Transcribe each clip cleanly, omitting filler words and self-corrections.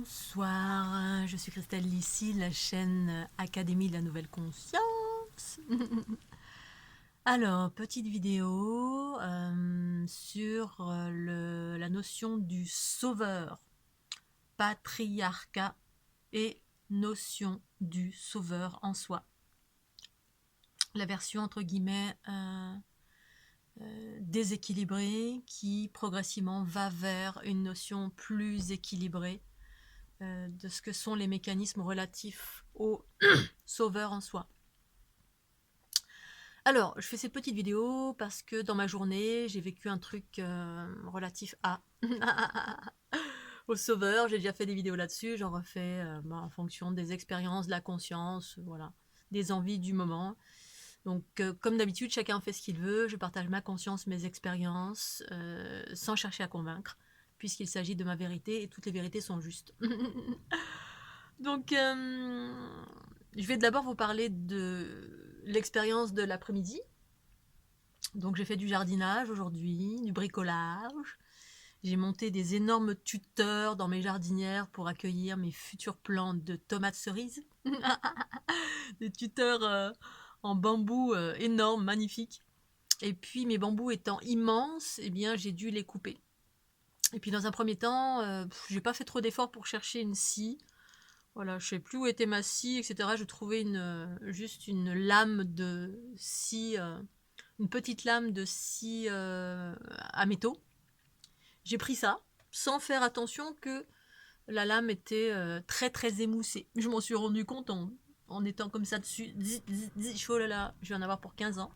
Bonsoir, je suis Christelle Lissy, la chaîne Académie de la Nouvelle Conscience. Alors, petite vidéo sur la notion du sauveur, patriarcat et notion du sauveur en soi. La version entre guillemets déséquilibrée qui progressivement va vers une notion plus équilibrée de ce que sont les mécanismes relatifs au sauveur en soi. Alors, je fais cette petite vidéo parce que dans ma journée, j'ai vécu un truc relatif à au sauveur. J'ai déjà fait des vidéos là-dessus, j'en refais en fonction des expériences, de la conscience, voilà, des envies du moment. Donc, comme d'habitude, chacun fait ce qu'il veut. Je partage ma conscience, mes expériences, sans chercher à convaincre, puisqu'il s'agit de ma vérité et toutes les vérités sont justes. Donc, je vais d'abord vous parler de l'expérience de l'après-midi. Donc, j'ai fait du jardinage aujourd'hui, du bricolage. J'ai monté des énormes tuteurs dans mes jardinières pour accueillir mes futures plantes de tomates cerises. Des tuteurs en bambou énormes, magnifiques. Et puis, mes bambous étant immenses, eh bien, j'ai dû les couper. Et puis, dans un premier temps, j'ai pas fait trop d'efforts pour chercher une scie. Voilà, je sais plus où était ma scie, etc. Je trouvais juste une lame de scie, une petite lame de scie à métaux. J'ai pris ça, sans faire attention que la lame était très très émoussée. Je m'en suis rendu compte en étant comme ça dessus. Oh là là, je vais en avoir pour 15 ans.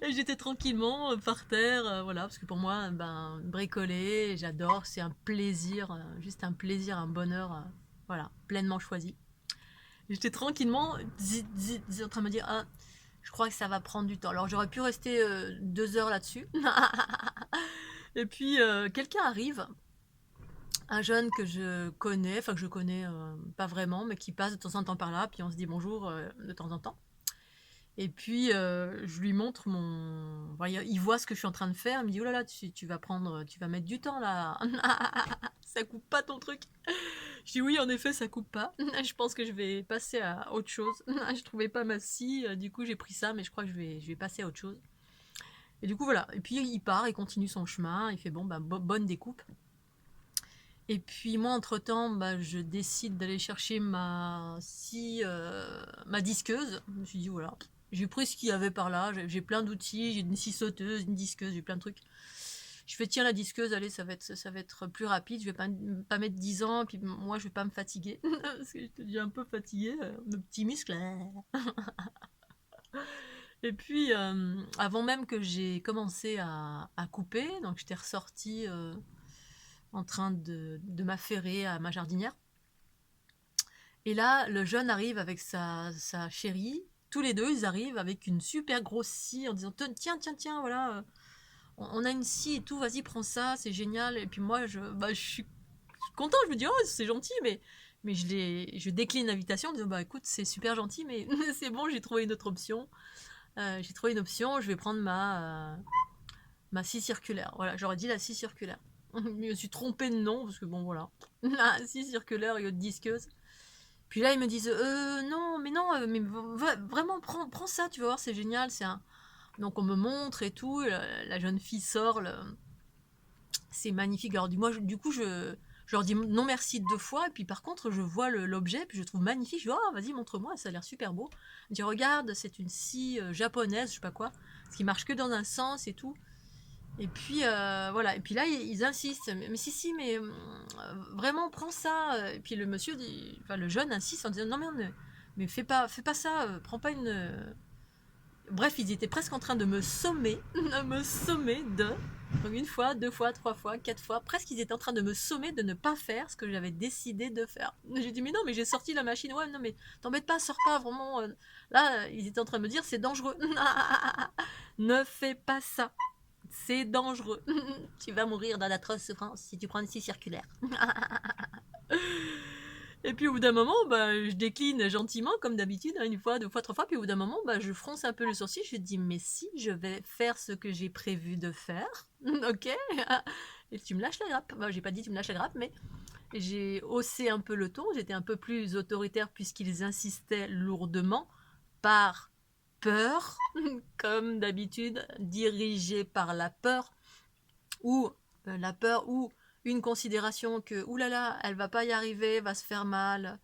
Et j'étais tranquillement par terre, voilà, parce que pour moi, ben, bricoler, j'adore, c'est un plaisir, juste un plaisir, un bonheur, voilà, pleinement choisi. J'étais tranquillement en train de me dire, ah, je crois que ça va prendre du temps. Alors j'aurais pu rester 2 heures là-dessus. Et puis quelqu'un arrive, un jeune que je connais, enfin que je connais pas vraiment, mais qui passe de temps en temps par là, puis on se dit bonjour de temps en temps. Et puis, je lui montre mon... Enfin, il voit ce que je suis en train de faire, il me dit, oh là là, tu vas mettre du temps là. Ça coupe pas ton truc. Je dis, oui, en effet, ça coupe pas. Je pense que je vais passer à autre chose. Je trouvais pas ma scie, du coup j'ai pris ça, mais je crois que je vais passer à autre chose. Et du coup, voilà. Et puis, il part, il continue son chemin, il fait, bon, bah, bonne découpe. Et puis moi, entre-temps, bah, je décide d'aller chercher ma scie, ma disqueuse. Je me suis dit, voilà, j'ai pris ce qu'il y avait par là, j'ai plein d'outils, j'ai une scie sauteuse, une disqueuse, j'ai plein de trucs. Je fais, tiens, la disqueuse, allez, ça va être plus rapide, je vais pas mettre 10 ans, puis moi, je vais pas me fatiguer. Parce que je te dis un peu fatigué, nos petits muscles. Et puis, avant même que j'ai commencé à couper, donc j'étais ressortie en train de m'affairer à ma jardinière. Et là, le jeune arrive avec sa chérie. Tous les deux, ils arrivent avec une super grosse scie en disant, tiens, voilà, on a une scie et tout, vas-y, prends ça, c'est génial. Et puis moi, je suis content, je me dis, oh, c'est gentil, mais je décline l'invitation en disant, bah écoute, c'est super gentil, mais c'est bon, j'ai trouvé une autre option. Je vais prendre ma scie circulaire. Voilà, j'aurais dit la scie circulaire. Je me suis trompée de nom, parce que bon, voilà. La scie circulaire et disqueuse. Puis là, ils me disent, non, mais vraiment, prends ça, tu vas voir, c'est génial. Donc on me montre et tout, la jeune fille sort, c'est magnifique. Alors du coup, je leur dis non merci 2 fois, et puis par contre, je vois l'objet, puis je trouve magnifique. Je dis, oh, vas-y, montre-moi, ça a l'air super beau. Je dis, regarde, c'est une scie japonaise, je sais pas quoi, ce qui marche que dans un sens et tout. Et puis voilà, et puis là ils insistent, mais si, mais vraiment prends ça. Et puis le monsieur dit, enfin le jeune insiste en disant non mais fais pas ça, prends pas une. Bref, ils étaient presque en train de me sommer, de me sommer de. Donc 1 fois, 2 fois, 3 fois, 4 fois, presque ils étaient en train de me sommer de ne pas faire ce que j'avais décidé de faire. J'ai dit mais non, mais j'ai sorti la machine, ouais non mais t'embête pas, sors pas vraiment. Là ils étaient en train de me dire c'est dangereux. Ne fais pas ça. C'est dangereux. Tu vas mourir dans d'atroces souffrances si tu prends une scie circulaire. Et puis au bout d'un moment, bah, je décline gentiment, comme d'habitude, 1 fois, 2 fois, 3 fois. Puis au bout d'un moment, bah, je fronce un peu le sourcil. Je dis, mais si, je vais faire ce que j'ai prévu de faire. Ok. et tu me lâches la grappe. Moi, j'ai pas dit tu me lâches la grappe, mais j'ai haussé un peu le ton, j'étais un peu plus autoritaire puisqu'ils insistaient lourdement par peur, comme d'habitude, dirigés par la peur, ou une considération que oulala, elle va pas y arriver, va se faire mal,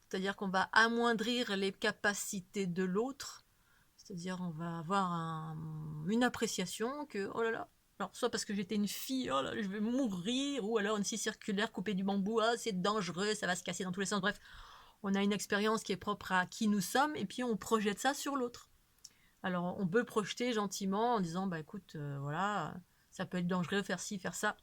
c'est-à-dire qu'on va amoindrir les capacités de l'autre, c'est-à-dire on va avoir une appréciation que oh là là, alors soit parce que j'étais une fille, oh là je vais mourir, ou alors une scie circulaire coupée du bambou, ah c'est dangereux, ça va se casser dans tous les sens, bref, on a une expérience qui est propre à qui nous sommes et puis on projette ça sur l'autre. Alors on peut projeter gentiment en disant bah écoute, voilà, ça peut être dangereux faire ci, faire ça.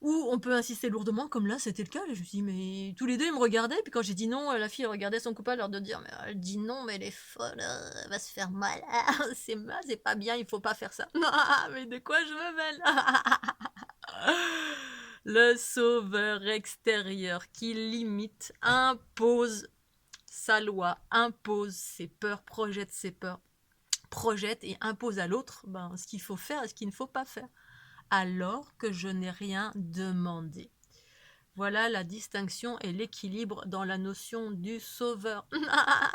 Ou on peut insister lourdement, comme là c'était le cas. Je me suis dit, mais tous les deux ils me regardaient. Puis quand j'ai dit non, la fille regardait son copain, l'air de dire, mais elle dit non, mais elle est folle, elle va se faire mal, c'est mal, c'est pas bien, il faut pas faire ça. Mais de quoi je me mêle? Le sauveur extérieur qui limite, impose sa loi, impose ses peurs, projette ses peurs, projette et impose à l'autre ce qu'il faut faire et ce qu'il ne faut pas faire, alors que je n'ai rien demandé. Voilà la distinction et l'équilibre dans la notion du sauveur.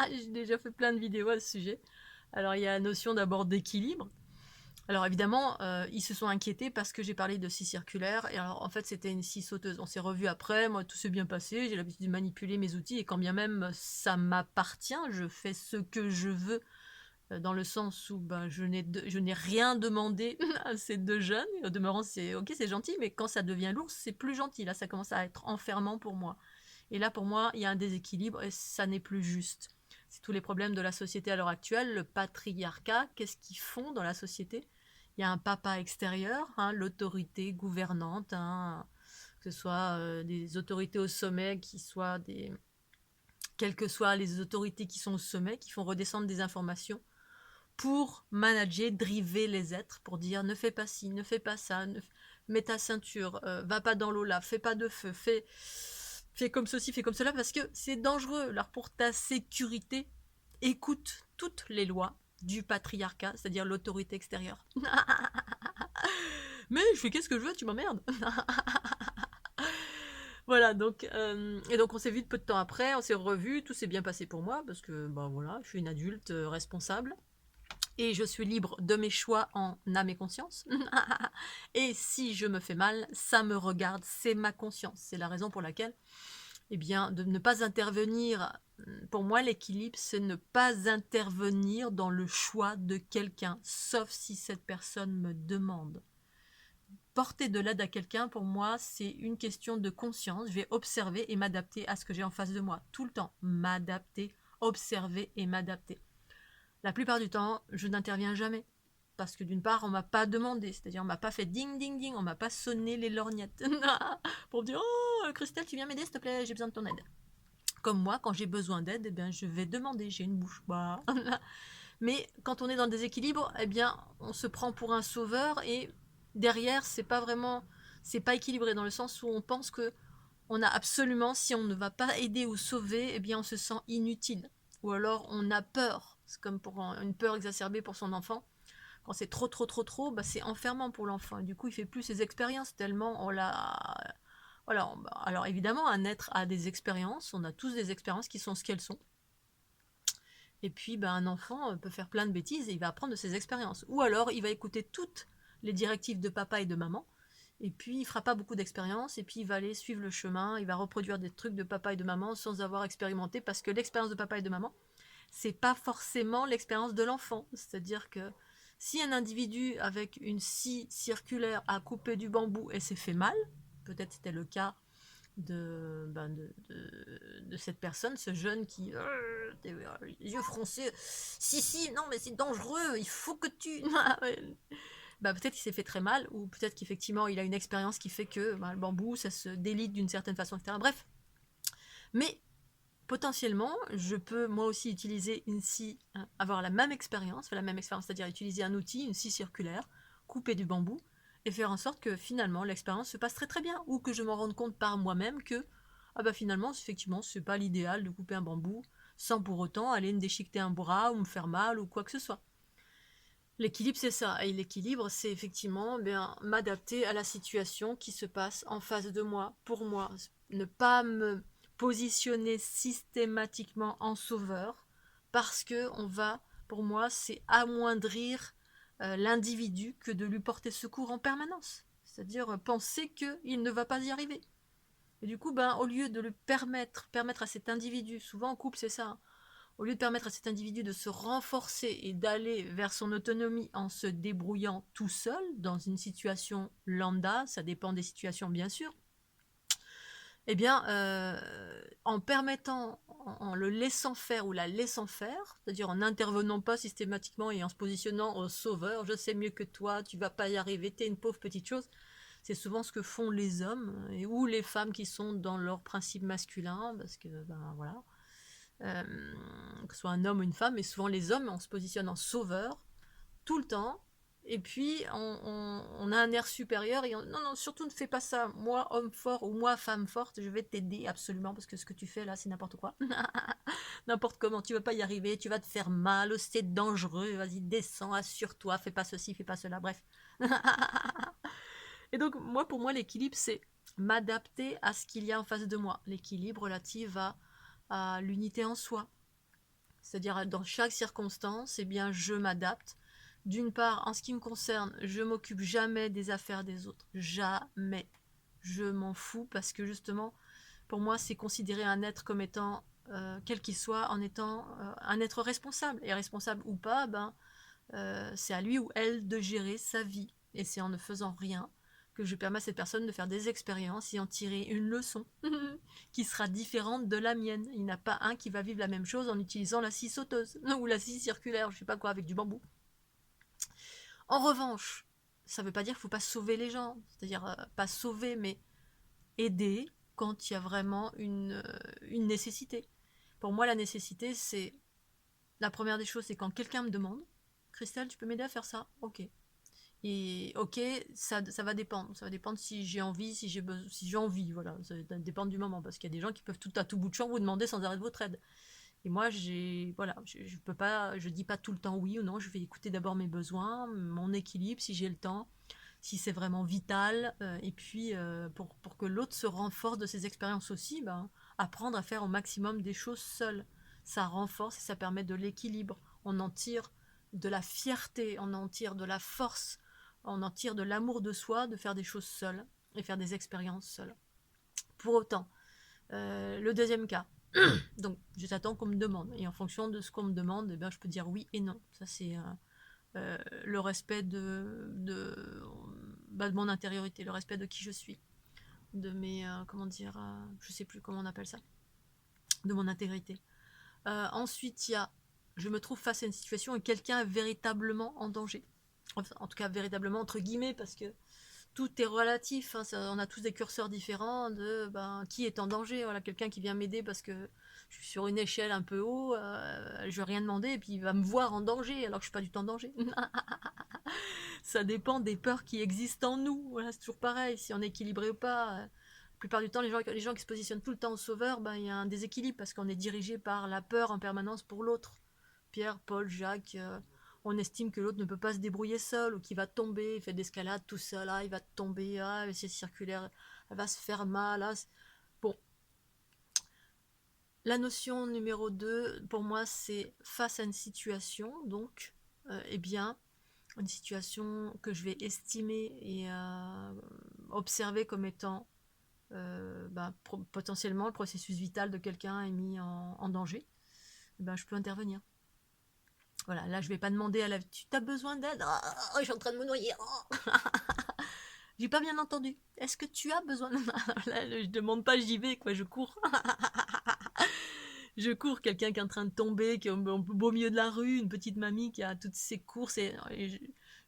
J'ai déjà fait plein de vidéos à ce sujet. Alors il y a la notion d'abord d'équilibre. Alors évidemment, ils se sont inquiétés parce que j'ai parlé de scie circulaire, et alors en fait c'était une scie sauteuse. On s'est revu après, moi tout s'est bien passé, j'ai l'habitude de manipuler mes outils, et quand bien même ça m'appartient, je fais ce que je veux, dans le sens où je n'ai rien demandé à ces deux jeunes. Au demeurant, c'est ok, c'est gentil, mais quand ça devient lourd, c'est plus gentil. Là, ça commence à être enfermant pour moi. Et là, pour moi, il y a un déséquilibre et ça n'est plus juste. C'est tous les problèmes de la société à l'heure actuelle, le patriarcat. Qu'est-ce qu'ils font dans la société? Il y a un papa extérieur, l'autorité gouvernante, que ce soit des autorités au sommet, quelles que soient les autorités qui sont au sommet, qui font redescendre des informations pour manager, driver les êtres, pour dire ne fais pas ci, ne fais pas ça, mets ta ceinture, va pas dans l'eau là, fais pas de feu, fais comme ceci, fais comme cela, parce que c'est dangereux. Alors pour ta sécurité, écoute toutes les lois du patriarcat, c'est-à-dire l'autorité extérieure. Mais je fais qu'est-ce que je veux, tu m'emmerdes. Voilà, donc, et donc on s'est vu peu de temps après, on s'est revus, tout s'est bien passé pour moi, parce que voilà, je suis une adulte responsable. Et je suis libre de mes choix en âme et conscience. Et si je me fais mal, ça me regarde, c'est ma conscience. C'est la raison pour laquelle, eh bien, de ne pas intervenir. Pour moi, l'équilibre, c'est ne pas intervenir dans le choix de quelqu'un, sauf si cette personne me demande. Porter de l'aide à quelqu'un, pour moi, c'est une question de conscience. Je vais observer et m'adapter à ce que j'ai en face de moi. Tout le temps, m'adapter, observer et m'adapter. La plupart du temps, je n'interviens jamais. Parce que d'une part, on m'a pas demandé, c'est-à-dire on m'a pas fait ding ding ding, on m'a pas sonné les lorgnettes pour me dire oh Christelle, tu viens m'aider s'il te plaît, j'ai besoin de ton aide. Comme moi, quand j'ai besoin d'aide, eh bien je vais demander, j'ai une bouche. Mais quand on est dans le déséquilibre, eh bien on se prend pour un sauveur et derrière c'est pas équilibré dans le sens où on pense que on a absolument, si on ne va pas aider ou sauver, eh bien on se sent inutile. Ou alors on a peur, c'est comme pour une peur exacerbée pour son enfant. Quand c'est trop, c'est enfermant pour l'enfant. Et du coup, il fait plus ses expériences tellement on l'a. Voilà. Alors évidemment, un être a des expériences. On a tous des expériences qui sont ce qu'elles sont. Et puis, un enfant peut faire plein de bêtises et il va apprendre de ses expériences. Ou alors, il va écouter toutes les directives de papa et de maman. Et puis, il fera pas beaucoup d'expériences. Et puis, il va aller suivre le chemin. Il va reproduire des trucs de papa et de maman sans avoir expérimenté. Parce que l'expérience de papa et de maman, c'est pas forcément l'expérience de l'enfant. C'est-à-dire que si un individu avec une scie circulaire a coupé du bambou et s'est fait mal, peut-être c'était le cas de cette personne, ce jeune qui les yeux froncés, si, non mais c'est dangereux, il faut que tu... peut-être qu'il s'est fait très mal, ou peut-être qu'effectivement il a une expérience qui fait que le bambou ça se délite d'une certaine façon, etc. Bref, mais potentiellement, je peux moi aussi utiliser une scie, avoir la même expérience, c'est-à-dire utiliser un outil, une scie circulaire, couper du bambou, et faire en sorte que finalement l'expérience se passe très très bien, ou que je m'en rende compte par moi-même que finalement, effectivement, c'est pas l'idéal de couper un bambou sans pour autant aller me déchiqueter un bras ou me faire mal ou quoi que ce soit. L'équilibre, c'est ça. Et l'équilibre, c'est effectivement bien m'adapter à la situation qui se passe en face de moi, pour moi. Ne pas me positionner systématiquement en sauveur, parce que on va, pour moi, c'est amoindrir l'individu que de lui porter secours en permanence. C'est-à-dire penser qu'il ne va pas y arriver. Et du coup, ben, au lieu de le permettre à cet individu, souvent en couple, c'est ça, hein, au lieu de permettre à cet individu de se renforcer et d'aller vers son autonomie en se débrouillant tout seul dans une situation lambda, ça dépend des situations bien sûr, eh bien, en permettant, en le laissant faire ou la laissant faire, c'est-à-dire en n'intervenant pas systématiquement et en se positionnant au sauveur, je sais mieux que toi, tu vas pas y arriver, t'es une pauvre petite chose, c'est souvent ce que font les hommes et ou les femmes qui sont dans leur principe masculin, parce que ben voilà, euh, que ce soit un homme ou une femme, mais souvent les hommes, on se positionne en sauveur tout le temps. Et puis on a un air supérieur et non, non, surtout ne fais pas ça. Moi, homme fort ou moi, femme forte, je vais t'aider absolument parce que ce que tu fais là, c'est n'importe quoi. N'importe comment, tu vas pas y arriver, tu vas te faire mal, c'est dangereux, vas-y, descends, assure-toi, fais pas ceci, fais pas cela, bref. Et donc, moi, pour moi, l'équilibre, c'est m'adapter à ce qu'il y a en face de moi. L'équilibre relatif à l'unité en soi. C'est-à-dire, dans chaque circonstance, eh bien, je m'adapte. D'une part, en ce qui me concerne, je m'occupe jamais des affaires des autres. Jamais. Je m'en fous parce que justement, pour moi, c'est considérer un être comme étant, quel qu'il soit, en étant un être responsable. Et responsable ou pas, ben, c'est à lui ou elle de gérer sa vie. Et c'est en ne faisant rien que je permets à cette personne de faire des expériences et en tirer une leçon qui sera différente de la mienne. Il n'y en a pas un qui va vivre la même chose en utilisant la scie sauteuse ou la scie circulaire, je sais pas quoi, avec du bambou. En revanche, ça ne veut pas dire qu'il ne faut pas sauver les gens, c'est-à-dire pas sauver, mais aider quand il y a vraiment une nécessité. Pour moi, la nécessité, c'est la première des choses, c'est quand quelqu'un me demande, Christelle, tu peux m'aider à faire ça? Ok. Et ok, ça va dépendre. Ça va dépendre si j'ai envie, si j'ai envie, voilà. Ça va dépendre du moment, parce qu'il y a des gens qui peuvent tout à tout bout de champ vous demander sans arrêt de votre aide. Et moi, voilà, je peux pas, je dis pas tout le temps oui ou non. Je vais écouter d'abord mes besoins, mon équilibre, si j'ai le temps, si c'est vraiment vital. Et puis, pour que l'autre se renforce de ses expériences aussi, ben, apprendre à faire au maximum des choses seul. Ça renforce et ça permet de l'équilibre. On en tire de la fierté, on en tire de la force, on en tire de l'amour de soi de faire des choses seul et faire des expériences seul. Pour autant, le deuxième cas, donc j'attends qu'on me demande et en fonction de ce qu'on me demande, eh ben, je peux dire oui et non. Ça c'est le respect de mon intériorité, le respect de qui je suis, de mes comment dire, je sais plus comment on appelle ça, de mon intégrité. Ensuite il y a, je me trouve face à une situation où quelqu'un est véritablement en danger. Enfin, en tout cas véritablement entre guillemets, parce que tout est relatif, hein, on a tous des curseurs différents de ben, qui est en danger. Voilà, quelqu'un qui vient m'aider parce que je suis sur une échelle un peu haut, je vais rien demander et puis il va me voir en danger alors que je suis pas du tout en danger. Ça dépend des peurs qui existent en nous. Voilà, c'est toujours pareil, si on est équilibré ou pas. La plupart du temps, les gens qui se positionnent tout le temps au sauveur, ben, il y a un déséquilibre parce qu'on est dirigé par la peur en permanence pour l'autre. Pierre, Paul, Jacques, on estime que l'autre ne peut pas se débrouiller seul ou qu'il va tomber, il fait de l'escalade tout seul, ah, il va tomber, ah, c'est circulaire, elle va se faire mal. Ah, bon, la notion numéro 2, pour moi, c'est face à une situation, donc, eh bien, une situation que je vais estimer et observer comme étant potentiellement le processus vital de quelqu'un est mis en danger, eh ben, je peux intervenir. Voilà, là je vais pas demander à la... Tu as besoin d'aide? Oh, je suis en train de me noyer. Oh. J'ai pas bien entendu. Est-ce que tu as besoin de... Là, je demande pas, j'y vais, quoi, je cours. Je cours, quelqu'un qui est en train de tomber, qui est au beau milieu de la rue, une petite mamie qui a toutes ses courses et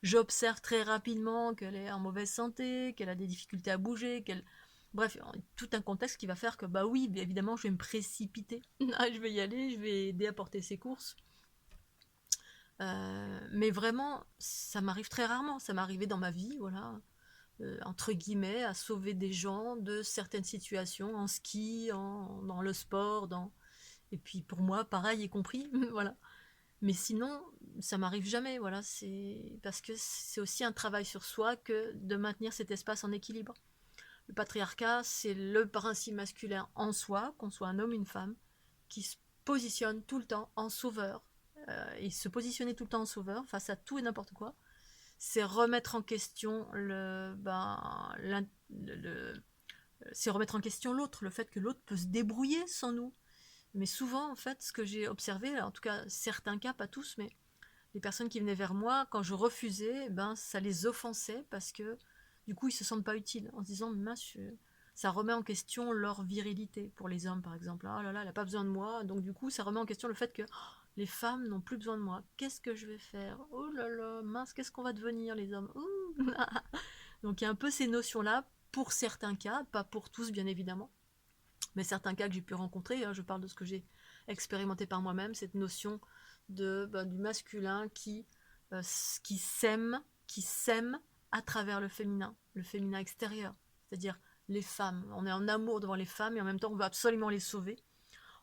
j'observe très rapidement qu'elle est en mauvaise santé, qu'elle a des difficultés à bouger, qu'elle... Bref, tout un contexte qui va faire que, bah oui, évidemment, je vais me précipiter. Je vais y aller, je vais aider à porter ses courses. Mais vraiment, ça m'arrive très rarement. Ça m'est arrivé dans ma vie, voilà, entre guillemets, à sauver des gens de certaines situations, en ski, dans le sport, et puis pour moi, pareil, y compris, voilà. Mais sinon, ça m'arrive jamais, voilà, c'est parce que c'est aussi un travail sur soi que de maintenir cet espace en équilibre. Le patriarcat, c'est le principe masculin en soi, qu'on soit un homme ou une femme, qui se positionne tout le temps en sauveur. Et se positionner tout le temps en sauveur face à tout et n'importe quoi, c'est remettre en question c'est remettre en question l'autre, le fait que l'autre peut se débrouiller sans nous. Mais souvent, en fait, ce que j'ai observé, en tout cas certains cas, pas tous, mais les personnes qui venaient vers moi, quand je refusais, ben, ça les offensait parce que du coup, ils se sentent pas utiles en se disant, mince, ça remet en question leur virilité. Pour les hommes, par exemple, ah là là, elle n'a pas besoin de moi. Donc du coup, ça remet en question le fait que les femmes n'ont plus besoin de moi. Qu'est-ce que je vais faire? Oh là là, mince, qu'est-ce qu'on va devenir les hommes? Donc il y a un peu ces notions-là pour certains cas, pas pour tous bien évidemment, mais certains cas que j'ai pu rencontrer, je parle de ce que j'ai expérimenté par moi-même, cette notion du masculin qui s'aime à travers le féminin extérieur, c'est-à-dire les femmes. On est en amour devant les femmes et en même temps on veut absolument les sauver.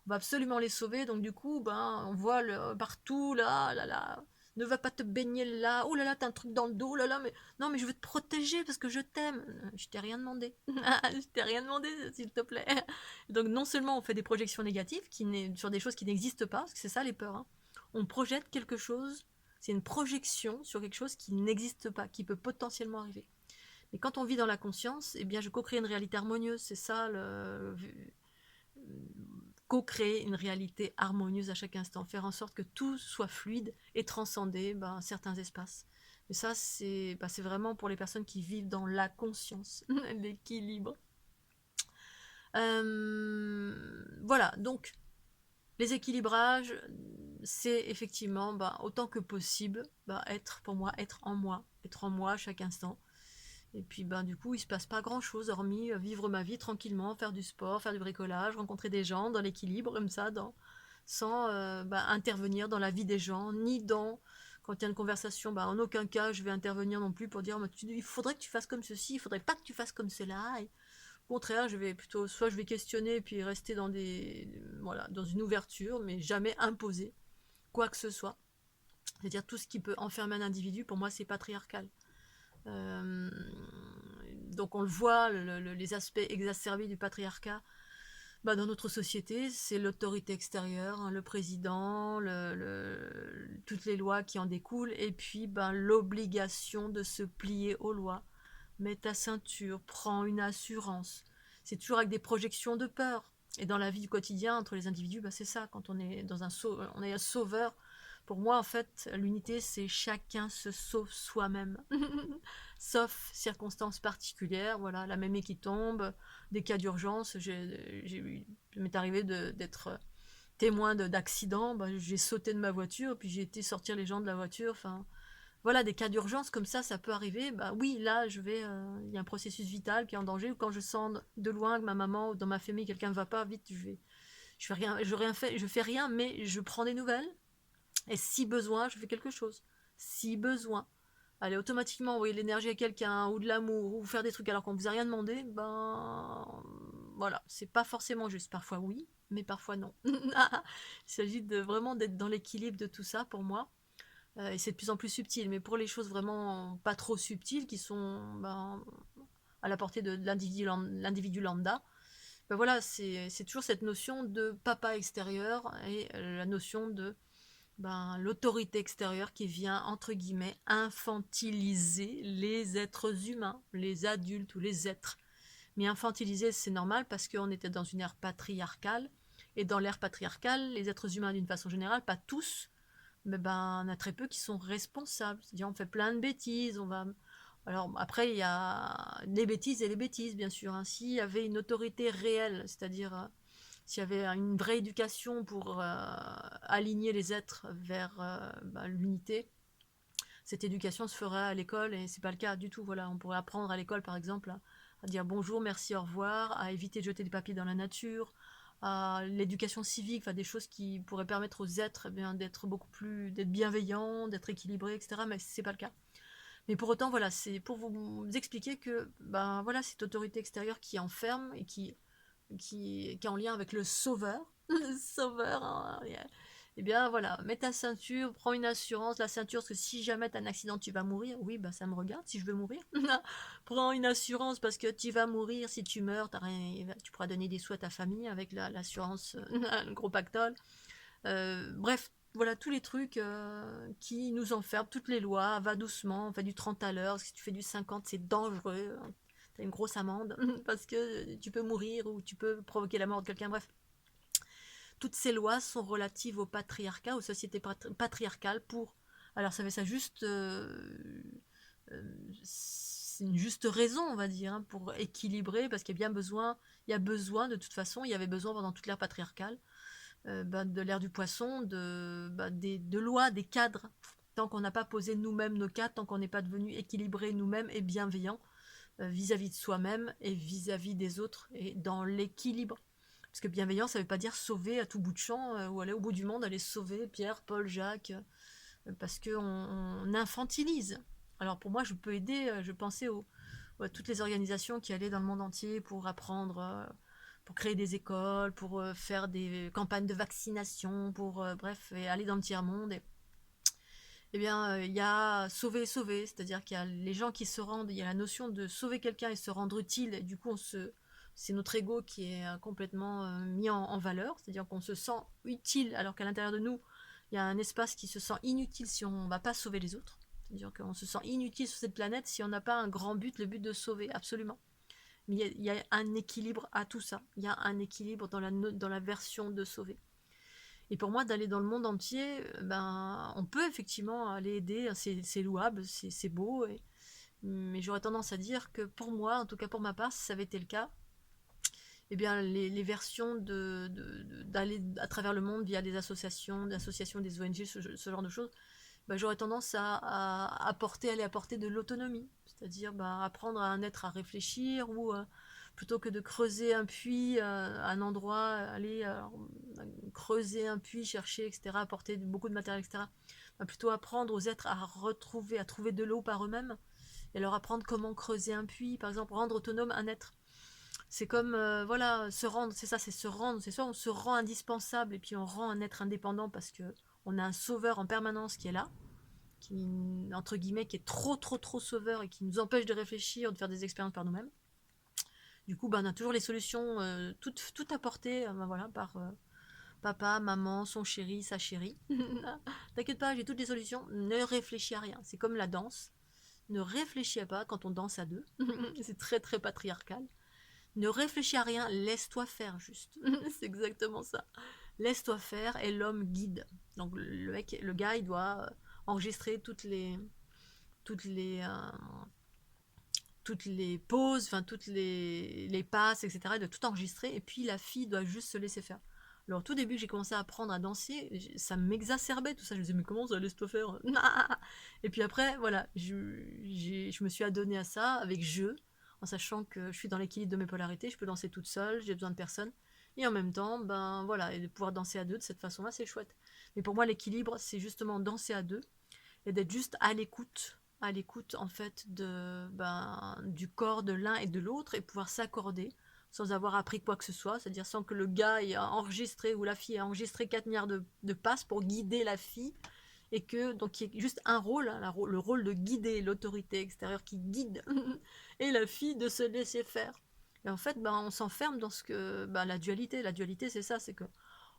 On va absolument les sauver, donc du coup, ben, on voit partout, là, ne va pas te baigner là, oh là là, t'as un truc dans le dos, oh là là, mais non, mais je veux te protéger parce que je t'aime. Je t'ai rien demandé. Je t'ai rien demandé, s'il te plaît. Donc non seulement on fait des projections négatives sur des choses qui n'existent pas, parce que c'est ça les peurs, hein. On projette quelque chose, c'est une projection sur quelque chose qui n'existe pas, qui peut potentiellement arriver. Mais quand on vit dans la conscience, eh bien je co-crée une réalité harmonieuse, c'est ça co-créer une réalité harmonieuse à chaque instant, faire en sorte que tout soit fluide et transcender certains espaces. Mais ça, c'est vraiment pour les personnes qui vivent dans la conscience, l'équilibre. Voilà, donc les équilibrages, c'est effectivement autant que possible être en moi à chaque instant. Et puis du coup il se passe pas grand chose hormis vivre ma vie tranquillement, faire du sport, faire du bricolage, rencontrer des gens dans l'équilibre comme ça, sans intervenir dans la vie des gens, ni dans quand il y a une conversation, en aucun cas je vais intervenir non plus pour dire il faudrait que tu fasses comme ceci, il faudrait pas que tu fasses comme cela. Et, au contraire, je vais plutôt soit je vais questionner et puis rester dans une ouverture, mais jamais imposer quoi que ce soit. C'est-à-dire tout ce qui peut enfermer un individu, pour moi c'est patriarcal. Euh, donc on le voit, les aspects exacerbés du patriarcat dans notre société, c'est l'autorité extérieure, hein, le président, toutes les lois qui en découlent, et puis l'obligation de se plier aux lois. Mets ta ceinture, prends une assurance. C'est toujours avec des projections de peur. Et dans la vie du quotidien, entre les individus, c'est ça, quand on est on est un sauveur. Pour moi, en fait, l'unité, c'est chacun se sauve soi-même. Sauf circonstances particulières, voilà, la mémé qui tombe, des cas d'urgence. Il m'est arrivé d'être témoin d'accidents. J'ai sauté de ma voiture, puis j'ai été sortir les gens de la voiture. Enfin, voilà, des cas d'urgence comme ça peut arriver. Oui, là, il y a un processus vital qui est en danger. Ou quand je sens de loin que ma maman ou dans ma famille quelqu'un ne va pas, vite, je fais rien, mais je prends des nouvelles. Et si besoin, je fais quelque chose. Si besoin. Allez, automatiquement envoyer de l'énergie à quelqu'un, ou de l'amour, ou faire des trucs alors qu'on ne vous a rien demandé, voilà, c'est pas forcément juste. Parfois oui, mais parfois non. Il s'agit vraiment d'être dans l'équilibre de tout ça pour moi. Et c'est de plus en plus subtil. Mais pour les choses vraiment pas trop subtiles, qui sont à la portée de l'individu lambda, voilà, c'est toujours cette notion de papa extérieur et la notion de l'autorité extérieure qui vient, entre guillemets, infantiliser les êtres humains, les adultes ou les êtres. Mais infantiliser, c'est normal parce qu'on était dans une ère patriarcale. Et dans l'ère patriarcale, les êtres humains, d'une façon générale, pas tous, mais on a très peu qui sont responsables. C'est-à-dire, on fait plein de bêtises, Alors, après, il y a les bêtises et les bêtises, bien sûr. Hein. S'il y avait une autorité réelle, c'est-à-dire s'il y avait une vraie éducation pour aligner les êtres vers l'unité, cette éducation se ferait à l'école et c'est pas le cas du tout. Voilà, on pourrait apprendre à l'école, par exemple, à dire bonjour, merci, au revoir, à éviter de jeter des papiers dans la nature, à l'éducation civique, des choses qui pourraient permettre aux êtres d'être bienveillants, d'être équilibrés, etc. Mais c'est pas le cas. Mais pour autant, voilà, c'est pour vous expliquer que voilà, cette autorité extérieure qui enferme et qui est en lien avec le sauveur, le sauveur, hein, eh bien voilà, mets ta ceinture, prends une assurance, la ceinture, parce que si jamais tu as un accident, tu vas mourir. Oui, bah ça me regarde si je veux mourir. Prends une assurance parce que tu vas mourir. Si tu meurs, t'as rien, tu pourras donner des sous à ta famille avec l'assurance, le gros pactole. Bref, voilà tous les trucs qui nous enferment, toutes les lois. Va doucement, on fait du 30 à l'heure. Si tu fais du 50, c'est dangereux. T'as une grosse amende parce que tu peux mourir ou tu peux provoquer la mort de quelqu'un. Bref, toutes ces lois sont relatives au patriarcat, aux sociétés patriarcales pour... Alors ça fait ça juste... c'est une juste raison, on va dire, hein, pour équilibrer, parce qu'il y a bien besoin, il y a besoin de toute façon, il y avait besoin pendant toute l'ère patriarcale, de l'ère du poisson, de lois, des cadres. Tant qu'on n'a pas posé nous-mêmes nos cadres, tant qu'on n'est pas devenu équilibré nous-mêmes et bienveillant vis-à-vis de soi-même et vis-à-vis des autres, et dans l'équilibre. Parce que bienveillant, ça ne veut pas dire sauver à tout bout de champ, ou aller au bout du monde, aller sauver Pierre, Paul, Jacques, parce qu'on infantilise. Alors pour moi, je peux aider, je pensais à toutes les organisations qui allaient dans le monde entier pour apprendre, pour créer des écoles, pour faire des campagnes de vaccination, pour bref, et aller dans le tiers-monde. Eh bien, il y a sauver et sauver, c'est-à-dire qu'il y a les gens qui se rendent, il y a la notion de sauver quelqu'un et se rendre utile, et du coup, c'est notre ego qui est complètement mis en valeur, c'est-à-dire qu'on se sent utile alors qu'à l'intérieur de nous, il y a un espace qui se sent inutile si on ne va pas sauver les autres. C'est-à-dire qu'on se sent inutile sur cette planète si on n'a pas un grand but, le but de sauver, absolument. Mais il y a un équilibre à tout ça. Il y a un équilibre dans la version de sauver. Et pour moi, d'aller dans le monde entier, ben, on peut effectivement aller aider, c'est louable, c'est beau, mais j'aurais tendance à dire que pour moi, en tout cas pour ma part, si ça avait été le cas, eh bien, les versions d'aller à travers le monde via des associations, des ONG, ce genre de choses, ben, j'aurais tendance à aller apporter de l'autonomie, c'est-à-dire ben, apprendre à un être à réfléchir ou plutôt que de creuser un puits, un endroit, aller creuser un puits, chercher, etc., apporter beaucoup de matériel, etc., ben, plutôt apprendre aux êtres à trouver de l'eau par eux-mêmes et leur apprendre comment creuser un puits, par exemple, rendre autonome un être. C'est comme, voilà, se rendre, c'est ça, c'est se rendre, c'est soit on se rend indispensable et puis on rend un être indépendant parce que on a un sauveur en permanence qui est là, qui, entre guillemets, qui est trop sauveur et qui nous empêche de réfléchir, de faire des expériences par nous-mêmes. Du coup, ben, on a toujours les solutions tout apportées ben, voilà, par papa, maman, son chéri, sa chérie. T'inquiète pas, j'ai toutes les solutions. Ne réfléchis à rien. C'est comme la danse. Ne réfléchis pas quand on danse à deux. C'est très patriarcal. Ne réfléchis à rien, laisse-toi faire juste. C'est exactement ça. Laisse-toi faire et l'homme guide. Donc le gars, il doit enregistrer toutes toutes les pauses, enfin toutes les passes, etc. Il doit tout enregistrer et puis la fille doit juste se laisser faire. Alors au tout début, j'ai commencé à apprendre à danser, ça m'exacerbait tout ça. Je me disais mais comment ça, laisse-toi faire. Et puis après, voilà, je me suis adonnée à ça avec jeu, en sachant que je suis dans l'équilibre de mes polarités, je peux danser toute seule, j'ai besoin de personne. Et en même temps, ben voilà, et de pouvoir danser à deux de cette façon-là, c'est chouette. Mais pour moi, l'équilibre, c'est justement danser à deux et d'être juste à l'écoute en fait du corps de l'un et de l'autre et pouvoir s'accorder sans avoir appris quoi que ce soit, c'est-à-dire sans que le gars ait enregistré ou la fille ait enregistré 4 milliards de passes pour guider la fille et que donc il y ait juste un rôle, hein, le rôle de guider l'autorité extérieure qui guide et la fille de se laisser faire. Et en fait, ben, on s'enferme dans ce que la dualité. La dualité, c'est ça, c'est que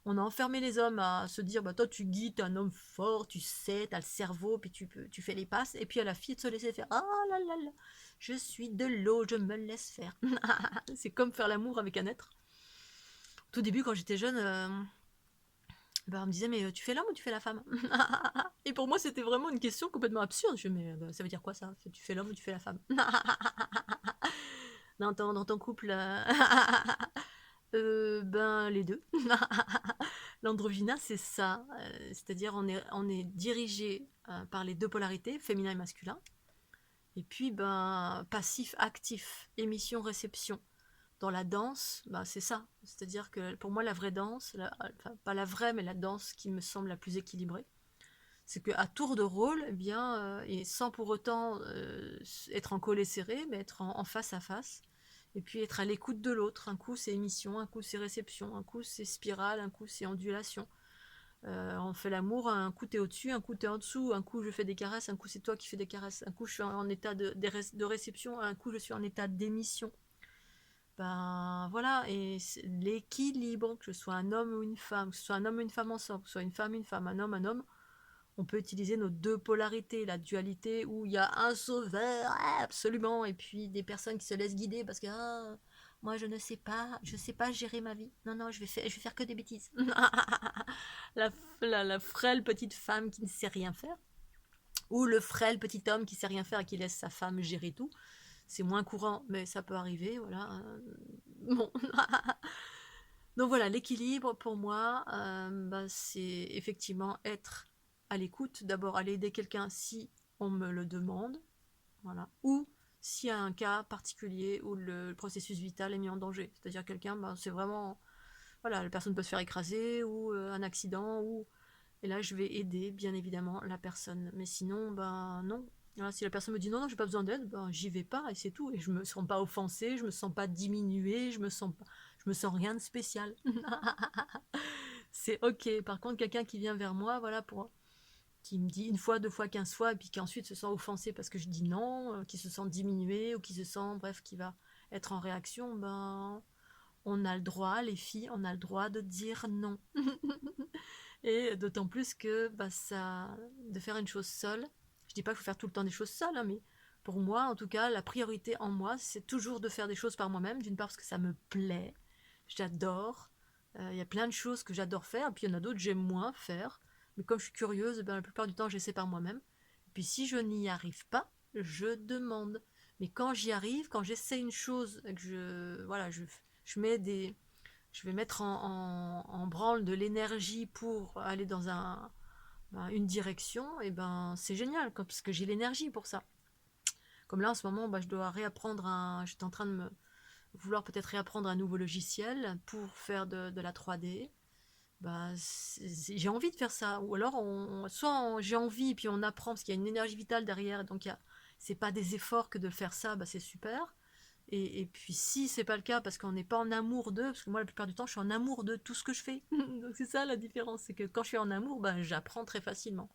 on a enfermé les hommes à se dire bah toi tu guides, t'es un homme fort, tu sais, t'as le cerveau, puis tu fais les passes, et puis à la fille de se laisser faire. Ah là là là, je suis de l'eau, je me laisse faire. C'est comme faire l'amour avec un être. Tout début quand j'étais jeune, on me disait mais tu fais l'homme ou tu fais la femme. Et pour moi c'était vraiment une question complètement absurde. Je me mais ça veut dire quoi ça? Tu fais l'homme ou tu fais la femme? Dans ton couple, ben les deux. L'androgyna, c'est ça. C'est-à-dire on est dirigé par les deux polarités, féminin et masculin. Et puis, ben, passif, actif, émission, réception. Dans la danse, ben, c'est ça. C'est-à-dire que pour moi, la vraie danse, enfin, pas la vraie, mais la danse qui me semble la plus équilibrée, c'est qu'à tour de rôle, eh bien, et sans pour autant être en collet serré, mais être en face à face, et puis être à l'écoute de l'autre. Un coup c'est émission, un coup c'est réception, un coup c'est spirale, un coup c'est ondulation. On fait l'amour, un coup t'es au-dessus, un coup t'es en dessous, un coup je fais des caresses, un coup c'est toi qui fais des caresses, un coup je suis en état de réception, un coup je suis en état d'émission. Ben voilà, et l'équilibre, que ce soit un homme ou une femme, que ce soit un homme ou une femme ensemble, que ce soit une femme, un homme, on peut utiliser nos deux polarités, la dualité où il y a un sauveur, absolument, et puis des personnes qui se laissent guider parce que moi je sais pas gérer ma vie. Non, non, je vais faire que des bêtises. La frêle petite femme qui ne sait rien faire, ou le frêle petit homme qui sait rien faire et qui laisse sa femme gérer tout. C'est moins courant, mais ça peut arriver, voilà. Bon. Donc voilà, l'équilibre pour moi, bah, c'est effectivement être à l'écoute. D'abord, aller aider quelqu'un si on me le demande, voilà. Ou s'il y a un cas particulier où le processus vital est mis en danger. C'est-à-dire quelqu'un, bah, c'est vraiment, voilà, la personne peut se faire écraser ou un accident ou et là je vais aider bien évidemment la personne. Mais sinon, ben non. Voilà, si la personne me dit non, non, j'ai pas besoin d'aide, ben j'y vais pas et c'est tout. Et je me sens pas offensée, je me sens pas diminuée, je me sens rien de spécial. C'est ok. Par contre, quelqu'un qui vient vers moi, voilà, qui me dit une fois, deux fois, 15 fois, et puis qui ensuite se sent offensé parce que je dis non, qui se sent diminué ou qui se sent, bref, qui va être en réaction, ben on a le droit, les filles, on a le droit de dire non. Et d'autant plus que bah, ça, de faire une chose seule, je dis pas qu'il faut faire tout le temps des choses seules, hein, mais pour moi, en tout cas, la priorité en moi, c'est toujours de faire des choses par moi-même. D'une part parce que ça me plaît, j'adore. Il y a plein de choses que j'adore faire, puis il y en a d'autres que j'aime moins faire. Mais comme je suis curieuse, ben, la plupart du temps, j'essaie par moi-même. Et puis si je n'y arrive pas, je demande. Mais quand j'y arrive, quand j'essaie une chose, que voilà, je mets je vais mettre en branle de l'énergie pour aller dans une direction, et ben c'est génial, parce que j'ai l'énergie pour ça. Comme là en ce moment, bah, je dois réapprendre j'étais en train de me vouloir peut-être réapprendre un nouveau logiciel pour faire de la 3D. Bah, j'ai envie de faire ça. Ou alors, j'ai envie, puis on apprend, parce qu'il y a une énergie vitale derrière, donc c'est pas des efforts que de faire ça, bah, c'est super. Et puis si c'est pas le cas parce qu'on n'est pas en amour d'eux, parce que moi la plupart du temps je suis en amour de tout ce que je fais. Donc c'est ça la différence, c'est que quand je suis en amour, ben, j'apprends très facilement.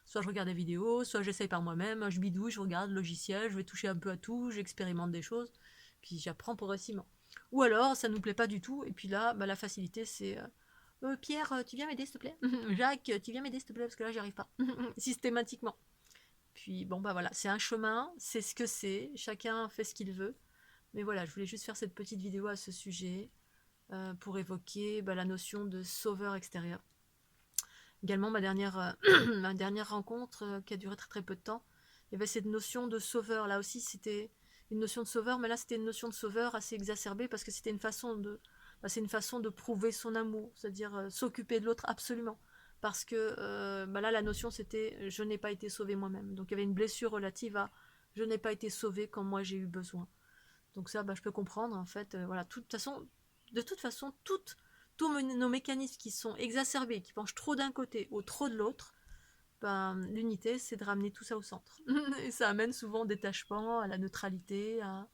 Soit je regarde des vidéos, soit j'essaye par moi-même, je bidouille, je regarde le logiciel, je vais toucher un peu à tout, j'expérimente des choses, puis j'apprends progressivement. Ou alors ça nous plaît pas du tout, et puis là, bah, la facilité c'est Pierre, tu viens m'aider s'il te plaît. Jacques, tu viens m'aider s'il te plaît parce que là j'y arrive pas. Systématiquement. Puis bon bah voilà, c'est un chemin, c'est ce que c'est, chacun fait ce qu'il veut. Mais voilà, je voulais juste faire cette petite vidéo à ce sujet pour évoquer bah, la notion de sauveur extérieur. Également, ma dernière rencontre qui a duré très très peu de temps, il y avait cette notion de sauveur. Là aussi, c'était une notion de sauveur, mais là, c'était une notion de sauveur assez exacerbée parce que c'était c'est une façon de prouver son amour, c'est-à-dire s'occuper de l'autre absolument. Parce que bah là, la notion, c'était je n'ai pas été sauvé moi-même. Donc, il y avait une blessure relative à je n'ai pas été sauvé quand moi j'ai eu besoin. Donc ça, bah, je peux comprendre, en fait. Voilà, de toute façon, tous nos mécanismes qui sont exacerbés, qui penchent trop d'un côté ou trop de l'autre, ben, l'unité, c'est de ramener tout ça au centre. Et ça amène souvent au détachement, à la neutralité, à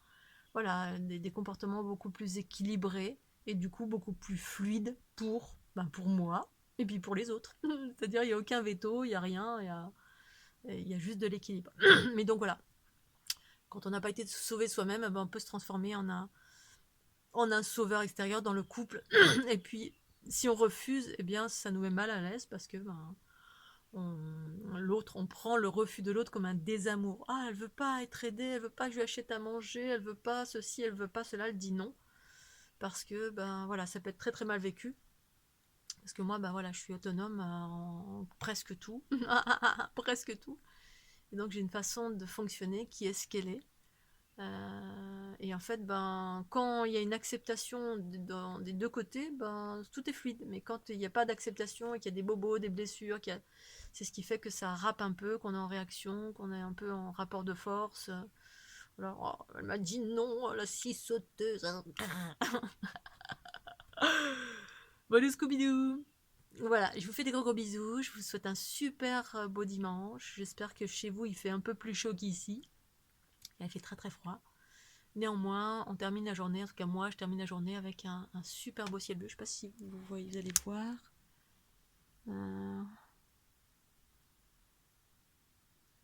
voilà, des comportements beaucoup plus équilibrés et du coup beaucoup plus fluides pour moi et puis pour les autres. C'est-à-dire, il n'y a aucun veto, il n'y a rien, il y a juste de l'équilibre. Mais donc voilà, quand on n'a pas été sauvé soi-même, ben, on peut se transformer en un sauveur extérieur dans le couple. Et puis, si on refuse, eh bien, ça nous met mal à l'aise parce que ben, on prend le refus de l'autre comme un désamour. Ah, elle veut pas être aidée, elle veut pas que je lui achète à manger, elle veut pas ceci, elle veut pas cela, elle dit non. Parce que, ben voilà, ça peut être très très mal vécu. Parce que moi, ben voilà, je suis autonome en presque tout. Presque tout. Et donc, j'ai une façon de fonctionner qui est ce qu'elle est. Et en fait, ben, quand il y a une acceptation des deux côtés, ben, tout est fluide. Mais quand il n'y a pas d'acceptation et qu'il y a des bobos, des blessures, c'est ce qui fait que ça râpe un peu, qu'on est en réaction, qu'on est un peu en rapport de force. Alors, oh, elle m'a dit non, la scie sauteuse. Bon, le Scooby-Doo. Voilà, je vous fais des gros gros bisous. Je vous souhaite un super beau dimanche. J'espère que chez vous, il fait un peu plus chaud qu'ici. Il fait très très froid. Néanmoins, on termine la journée, en tout cas moi, je termine la journée avec un super beau ciel bleu. Je ne sais pas si vous allez voir. euh,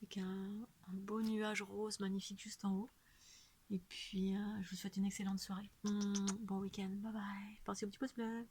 avec un beau nuage rose magnifique juste en haut. Et puis, je vous souhaite une excellente soirée. Bon week-end, bye bye. Pensez au petit pouce bleu.